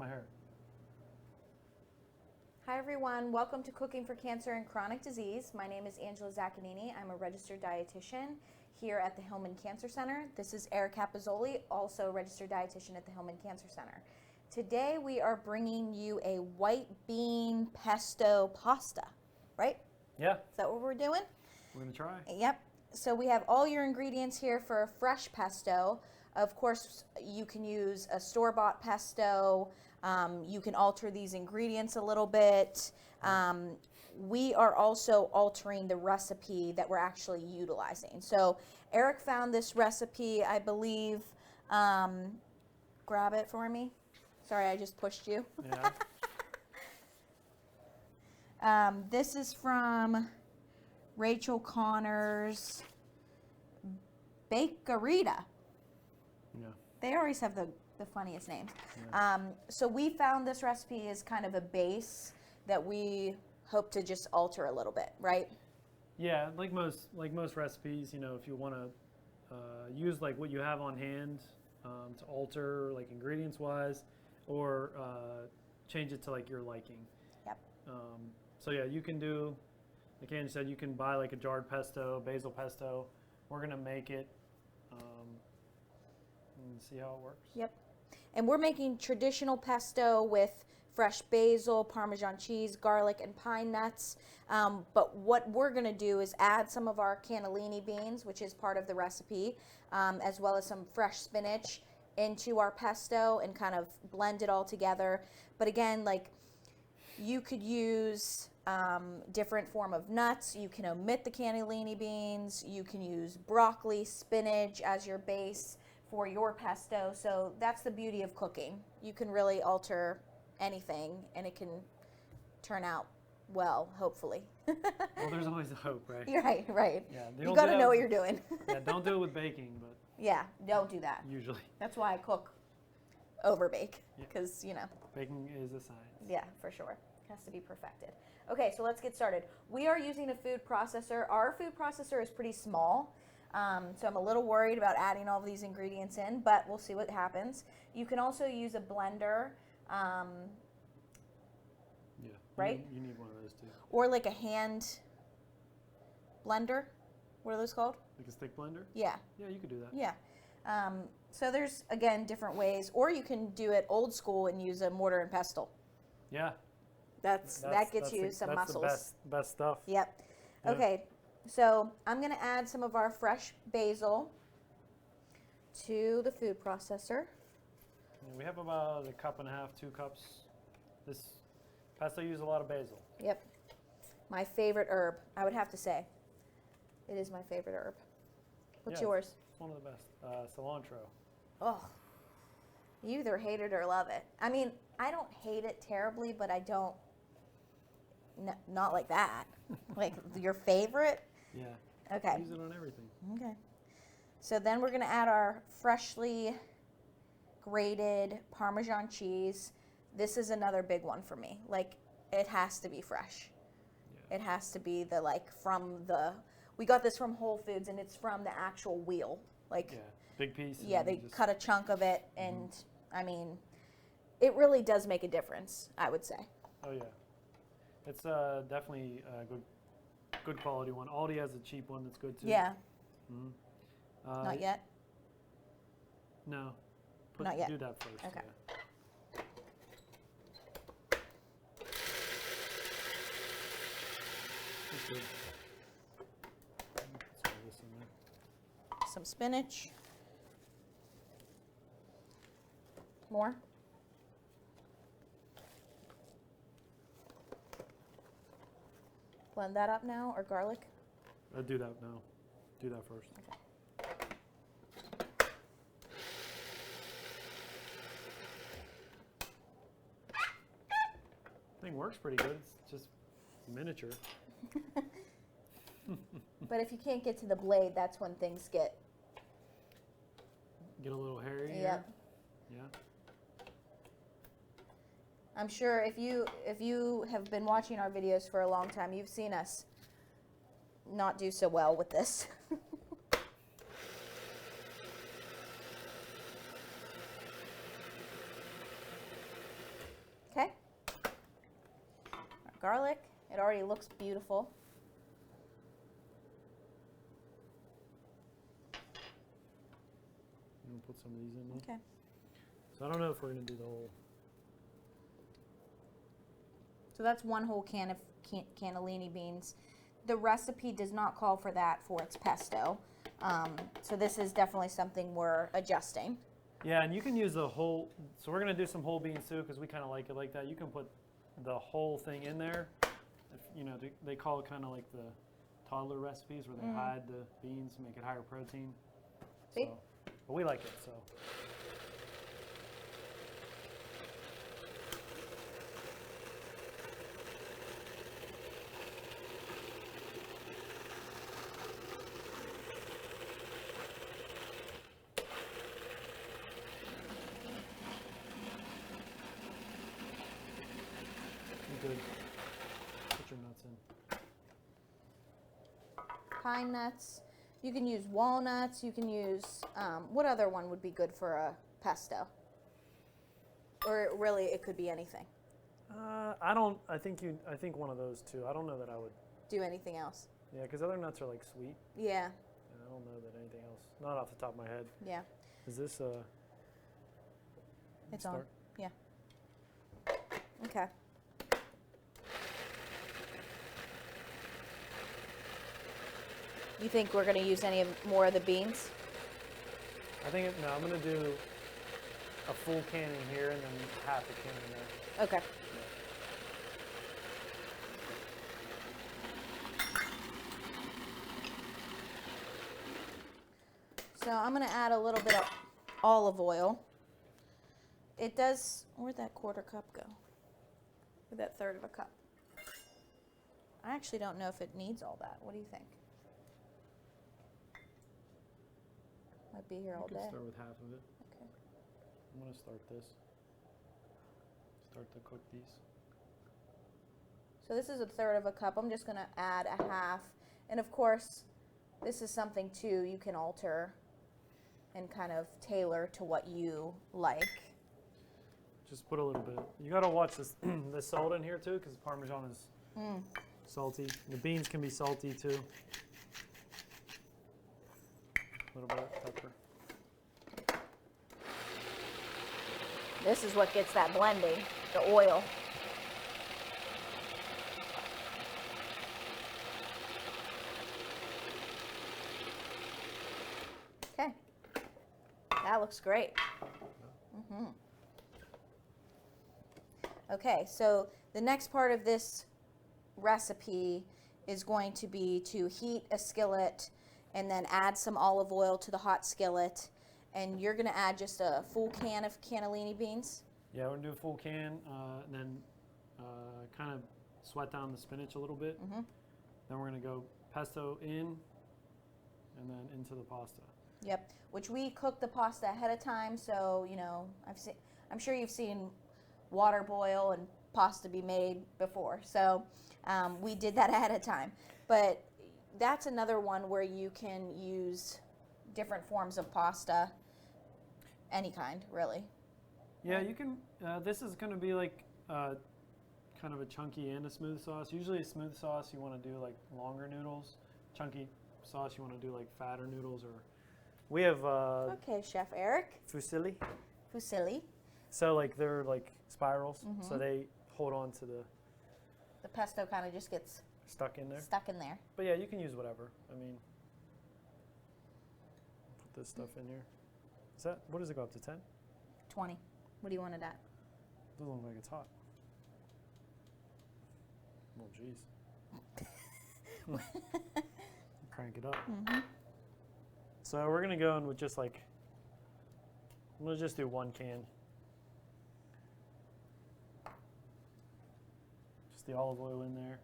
my hair. Hi everyone, welcome to Cooking for Cancer and Chronic Disease. My name is Angela Zaccanini. I'm a registered dietitian here at the Hillman Cancer Center. This is Eric Capizzoli, also a registered dietitian at the Hillman Cancer Center. Today we are bringing you a white bean pesto pasta, right? Yeah, Is that what we're doing? we're gonna try. Yep. So we have all your ingredients here for a fresh pesto. Of course, you can use a store-bought pesto. You can alter these ingredients a little bit. We are also altering the recipe that we're actually utilizing. So Eric found this recipe, I believe. Grab it for me. Sorry, I just pushed you. Yeah. This is from Rachel Connor's Bakerita. Yeah. They always have the funniest names. Yeah. So we found this recipe as kind of a base that we hope to just alter a little bit, right? Yeah, like most recipes, if you want to use like what you have on hand to alter like ingredients wise, or change it to like your liking. Yep. So yeah, you can do, like Angie said, you can buy like a jarred pesto, basil pesto. We're gonna make it and see how it works. Yep. And we're making traditional pesto with fresh basil, Parmesan cheese, garlic, and pine nuts. But what we're going to do is add some of our cannellini beans, which is part of the recipe, as well as some fresh spinach into our pesto and kind of blend it all together. But again, like you could use different form of nuts. You can omit the cannellini beans. You can use broccoli, spinach as your base for your pesto. So that's the beauty of cooking. You can really alter anything and it can turn out well, hopefully. Well, there's always a hope, right? You're right. Yeah, You got to know what you're doing. Yeah, don't do it with baking, but Yeah, don't do that. usually That's why I cook over bake, because, baking is a science. yeah, for sure. It has to be perfected. Okay, so let's get started. We are using a food processor. Our food processor is pretty small. So I'm a little worried about adding all of these ingredients in, but we'll see what happens. You can also use a blender, Yeah. Right? You need one of those too. or like a hand blender. What are those called? Like a stick blender? Yeah, Yeah, you could do that. yeah. So there's, again, different ways. Or you can do it old school and use a mortar and pestle. Yeah. That gets you some that's muscles. the best stuff. Yep. Yeah. Okay, so I'm going to add some of our fresh basil to the food processor. Yeah, we have about a cup and a half, 2 cups. This pesto uses a lot of basil. Yep. My favorite herb, I would have to say. It is my favorite herb. What's Yeah, yours? It's one of the best. Cilantro. Oh, you either hate it or love it. I mean, I don't hate it terribly, but I don't, not like that. Like your favorite? Yeah. Okay. Use it on everything. Okay. So then we're going to add our freshly grated Parmesan cheese. This is another big one for me. Like, it has to be fresh. Yeah. It has to be we got this from Whole Foods, and it's from the actual wheel. Like, Yeah. Big piece. yeah, and they just- cut a chunk of it, and I mean, it really does make a difference, I would say. Oh yeah. It's definitely a good quality one. Aldi has a cheap one that's good too. Yeah, Mhm. not yet. No. Not yet. Do that first. Okay. Yeah. That's good. Let's throw this in there. Some spinach. More. Blend that up now, or garlic? Do that now. Do that first. Okay. Thing works pretty good. It's just miniature. But if you can't get to the blade, that's when things get. Get a little hairy. Yep. Here. Yeah. I'm sure if you have been watching our videos for a long time, you've seen us not do so well with this. Okay. Our garlic. It already looks beautiful. I'm gonna put some of these in there. Okay. So I don't know if we're gonna do the whole. So that's one whole can of cannellini beans. The recipe does not call for that for its pesto. So this is definitely something we're adjusting. Yeah, and you can use the whole. So we're gonna do some whole beans too, because we kind of like it like that. You can put the whole thing in there. If, you know, they call it kind of like the toddler recipes where they hide the beans to make it higher protein. See? So, but we like it so. Good. Put your nuts in. Pine nuts. You can use walnuts. You can use, what other one would be good for a pesto? Or really, it could be anything. I don't. I think one of those two. I don't know that I would. Do anything else. Yeah, because other nuts are like sweet. Yeah, And I don't know that anything else. Not off the top of my head. yeah. Is this It's on. start? Yeah. Okay. You think we're going to use any more of the beans? I think no. I'm gonna do a full can in here and then half a can in there. Okay. So I'm going to add a little bit of olive oil. It does, where'd that quarter cup go? Where'd that third of a cup? I actually don't know if it needs all that. What do you think? Might be here all You can day. start with half of it. Okay. I'm gonna start this. Start to cook these. So this is a third of a cup. I'm just going to add a half. And of course, this is something too you can alter and kind of tailor to what you like. Just put a little bit. You gotta watch this the salt in here too, because Parmesan is salty. The beans can be salty too. A little bit of pepper. This is what gets that blending, the oil. Okay, that looks great. Okay, so the next part of this recipe is going to be to heat a skillet and then add some olive oil to the hot skillet. And you're going to add just a full can of cannellini beans. Yeah, we're gonna do a full can, and then kind of sweat down the spinach a little bit. Then we're gonna go pesto in, and then into the pasta. Yep, which we cook the pasta ahead of time, so you know I'm sure you've seen water boil and pasta be made before. So we did that ahead of time. But that's another one where you can use different forms of pasta, any kind, really. Yeah, you can. This is gonna be like kind of a chunky and a smooth sauce. Usually a smooth sauce you want to do like longer noodles. Chunky sauce you want to do like fatter noodles, or we have Okay, Chef Eric. fusilli. Fusilli. So like they're like spirals, so they hold on to The pesto kind of just gets stuck in there. stuck in there. But yeah, you can use whatever. I mean, put this stuff in here. Is that, what does it go up to, 10? 20. What do you want it at? Doesn't look like it's hot. Oh, jeez. Crank it up. So we're gonna go in with just like, I'm gonna just do one can. Just the olive oil in there.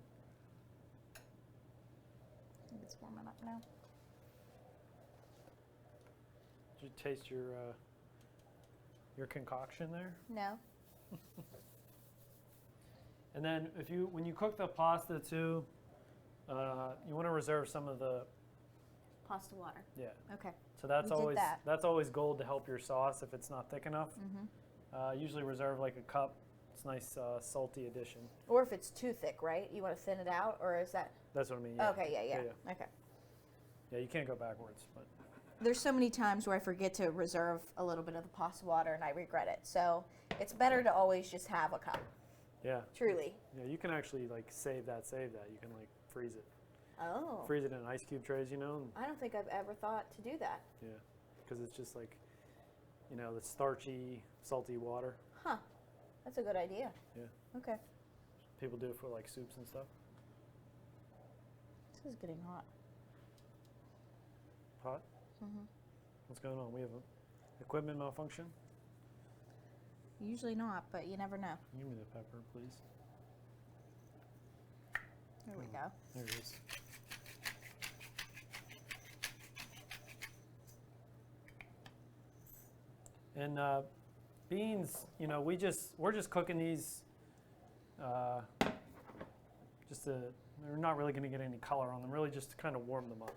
I think it's warming up now. Did you taste your concoction there? No. And then when you cook the pasta too, you want to reserve some of the, Pasta water. yeah. Okay. So that's We did always that. that's always gold to help your sauce if it's not thick enough. Usually reserve like a cup It's nice salty addition. Or if it's too thick, right? You want to thin it out, or is that? That's what I mean. Yeah. Okay, yeah. Okay. Yeah, you can't go backwards, but There's so many times where I forget to reserve a little bit of the pasta water and I regret it. So it's better to always just have a cup. yeah. Truly. Yeah, you can actually like save that. You can like freeze it. Oh. Freeze it in ice cube trays, you know. And, I don't think I've ever thought to do that. yeah, because it's just like, you know, the starchy, salty water. Huh. That's a good idea. Yeah. Okay. People do it for like soups and stuff. This is getting hot. Hot? Mhm. What's going on? We have equipment malfunction? Usually not, but you never know. Give me the pepper, please. There we go. There it is. And beans, you know, we're just cooking these. They're not really going to get any color on them. Really, just to kind of warm them up.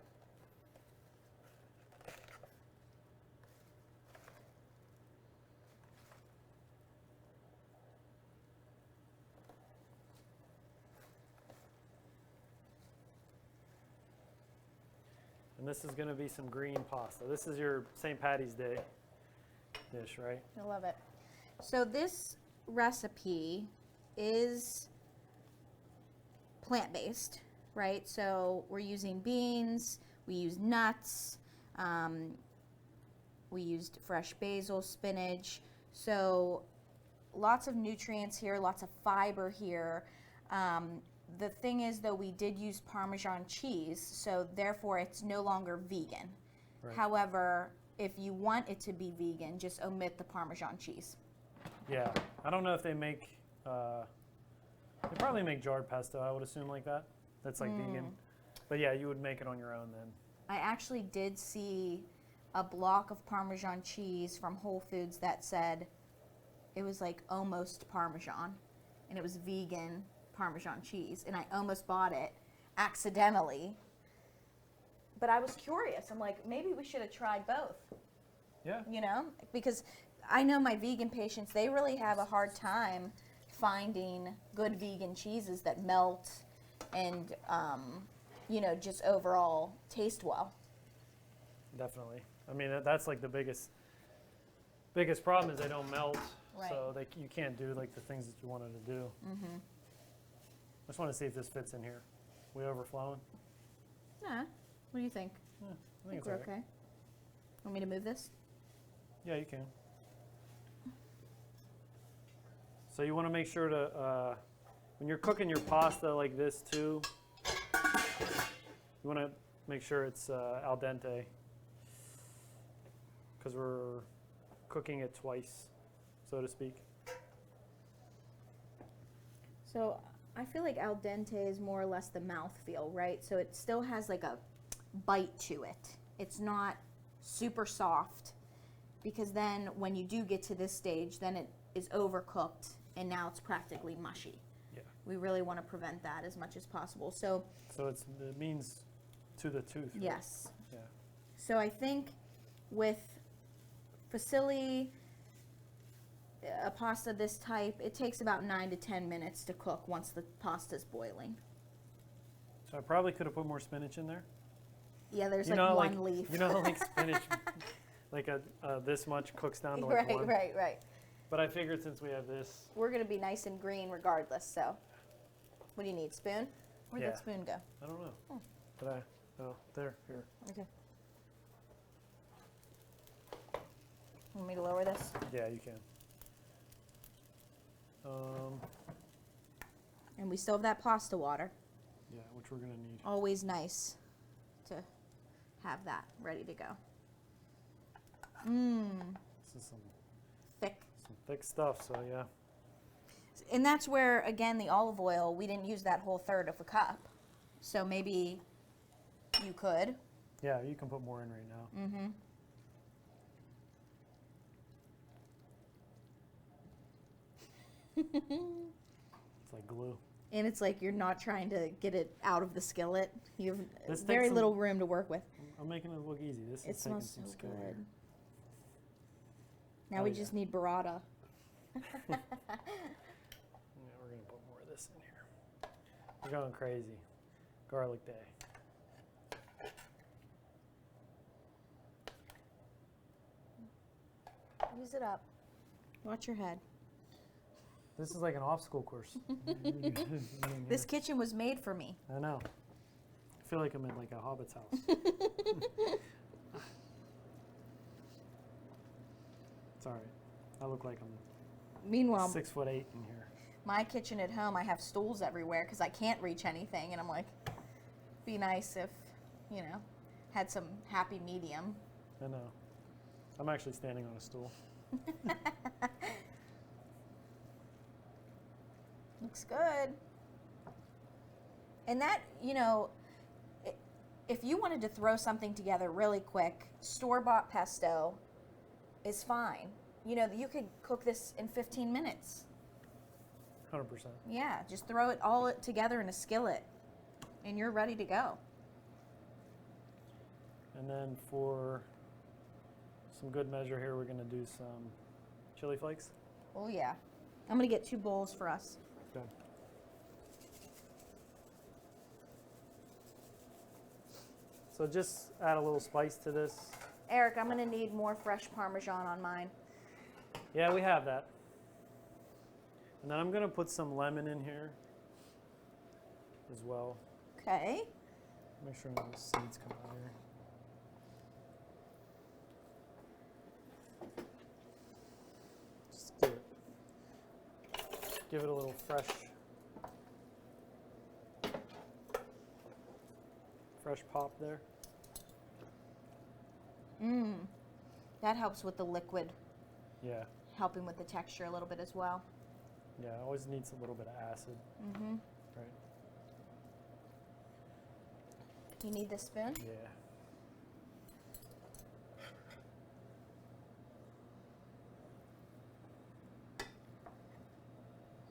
And this is going to be some green pasta. This is your St. Patty's Day dish, right? I love it. So this recipe is plant-based, right? So we're using beans, we use nuts, we used fresh basil, spinach. So lots of nutrients here, lots of fiber here. The thing is, though, we did use Parmesan cheese, so therefore it's no longer vegan. Right. However, if you want it to be vegan, just omit the Parmesan cheese. Yeah. I don't know if they make, they probably make jarred pesto, I would assume, like that. That's like vegan. But yeah, you would make it on your own then. I actually did see a block of Parmesan cheese from Whole Foods that said it was like almost Parmesan, and it was vegan Parmesan cheese, and I almost bought it accidentally. But I was curious. I'm like, maybe we should have tried both. Yeah. You know, because I know my vegan patients, they really have a hard time finding good vegan cheeses that melt and, you know, just overall taste well. Definitely. I mean, that's like the biggest problem is they don't melt. Right. So you can't do like the things that you wanted to do. Mm-hmm. I just want to see if this fits in here. We overflowing? Yeah. What do you think? Yeah, I think it's we're all right. okay. Want me to move this? Yeah, you can. So you want to make sure to, when you're cooking your pasta like this too, you want to make sure it's al dente, because we're cooking it twice, so to speak. So I feel like al dente is more or less the mouthfeel, right? So it still has like a bite to it. It's not super soft, because then when you do get to this stage, then it is overcooked and now it's practically mushy. Yeah. We really want to prevent that as much as possible. So it means to the tooth. Right? yes. Yeah. So I think with fusilli, a pasta this type, it takes about 9 to 10 minutes to cook once the pasta's boiling. So I probably could have put more spinach in there. Yeah, there's You like know, one leaf. You know, like spinach, like this much cooks down to like one. Right. But I figured since we have this, We're going to be nice and green regardless, so. What do you need, spoon? Where'd Yeah. that spoon go? I don't know. Oh. Did I? Oh, there, here. Okay. Want me to lower this? Yeah, you can. And we still have that pasta water. Yeah, which we're gonna need. Always nice to have that ready to go. This is some Thick. thick stuff. So yeah. And that's where, again, the olive oil, we didn't use that whole third of a cup. So maybe you could. Yeah, you can put more in right now. Mm-hmm. It's like glue. And it's like you're not trying to get it out of the skillet. You have This very takes some- little room to work with. I'm making it look easy. This It is taking smells some so skill. good. Now Oh, we yeah. just need burrata. this in here. We're going crazy. Garlic day. Use it up. Watch your head. This is like an obstacle course. This kitchen was made for me. I know. I feel like I'm in like a hobbit's house. It's all right. I look like I'm Meanwhile, 6'8" in here. my kitchen at home, I have stools everywhere because I can't reach anything, and I'm like, be nice if, you know, had some happy medium. I know. I'm actually standing on a stool. Looks good. And that, you know, if you wanted to throw something together really quick, store-bought pesto is fine. You know, you could cook this in 15 minutes. 100%. Yeah, just throw it all together in a skillet, and you're ready to go. And then for some good measure here, we're going to do some chili flakes. Oh, yeah. I'm going to get 2 bowls for us. Good. So just add a little spice to this. Eric, I'm going to need more fresh Parmesan on mine. Yeah, we have that. And then I'm going to put some lemon in here as well. Okay. Make sure no seeds come out here. Just give it a little fresh pop there. That helps with the liquid, Yeah, helping with the texture a little bit as well. yeah, it always needs a little bit of acid. Mm-hmm. Right. You need this spoon? Yeah.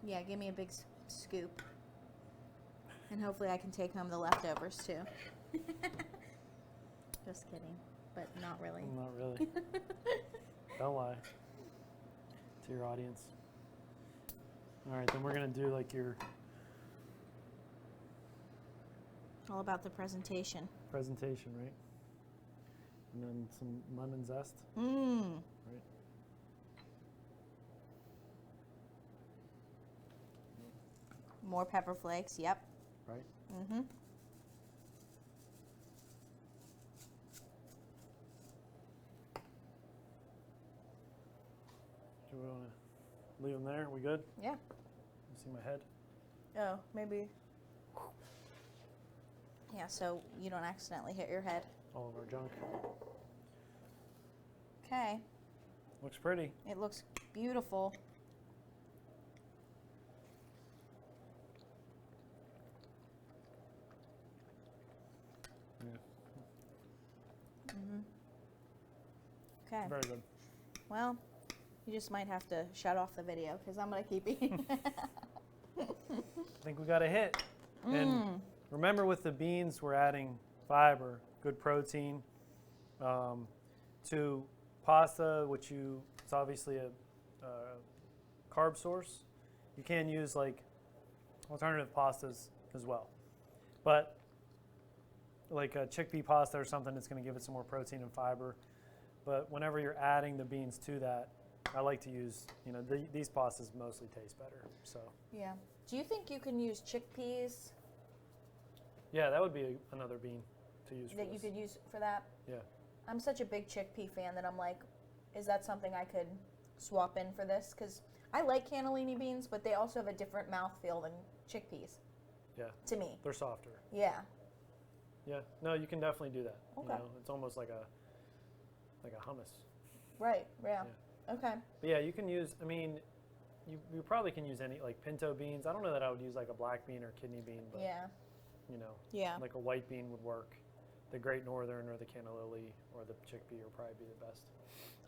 Yeah, give me a big scoop. And hopefully I can take home the leftovers too. Just kidding, but not really. Not really. Don't lie to your audience. All right, then we're gonna do like your All about the presentation. presentation, right? And then some lemon zest, Mmm. right? More pepper flakes, yep. Right. Mm-hmm. Do we want to leave them there? We good? Yeah. You see my head? Oh, maybe. Yeah, so you don't accidentally hit your head. All of our junk. Okay. Looks pretty. It looks beautiful. Yeah. Mm-hmm. Okay. Very good. Well, you just might have to shut off the video because I'm going to keep eating. I think we got a hit. And remember, with the beans, we're adding fiber, good protein, to pasta, which it's obviously a carb source. You can use like alternative pastas as well, but like a chickpea pasta or something, it's going to give it some more protein and fiber. But whenever you're adding the beans to that, I like to use, these pastas mostly taste better. So Yeah. Do you think you can use chickpeas yeah, that would be another bean to use for that you this. could use for that? Yeah. I'm such a big chickpea fan that I'm like, is that something I could swap in for this? Because I like cannellini beans, but they also have a different mouthfeel than chickpeas. Yeah. To me. They're softer. Yeah. Yeah. No, you can definitely do that. Okay. It's almost like a hummus. Right. Yeah. Okay. But yeah, you can use, you probably can use any, like pinto beans. I don't know that I would use like a black bean or kidney bean, but Yeah. Yeah. like a white bean would work. The Great Northern or the cannellini or the chickpea would probably be the best.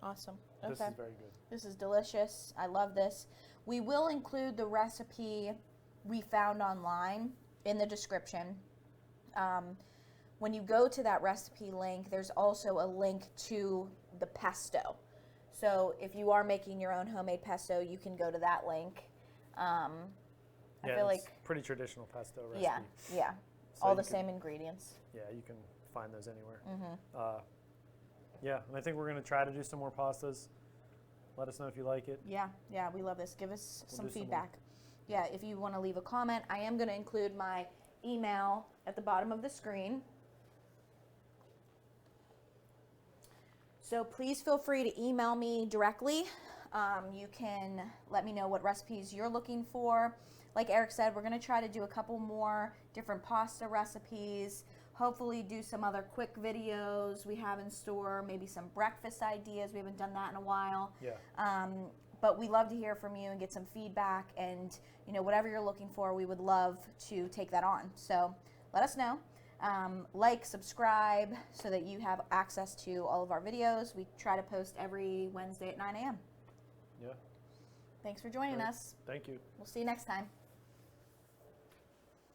Awesome. This Okay. is very good. This is delicious. I love this. We will include the recipe we found online in the description. When you go to that recipe link, there's also a link to the pesto. So if you are making your own homemade pesto, you can go to that link. Yeah, I feel it's like, pretty traditional pesto recipe. yeah, So all you the can- same ingredients. Yeah, you can find those anywhere. Mm-hmm. Yeah, and I think we're going to try to do some more pastas. Let us know if you like it. Yeah, we love this. Give us We'll some do some more. feedback. Yeah, if you want to leave a comment, I am going to include my email at the bottom of the screen. So please feel free to email me directly. You can let me know what recipes you're looking for. Like Eric said, we're going to try to do a couple more different pasta recipes. Hopefully do some other quick videos we have in store, maybe some breakfast ideas. We haven't done that in a while. Yeah. But we love to hear from you and get some feedback, and whatever you're looking for, we would love to take that on. So let us know. Like, subscribe so that you have access to all of our videos. We try to post every Wednesday at 9 a.m. Yeah. Thanks for joining Great. us. Thank you. We'll see you next time.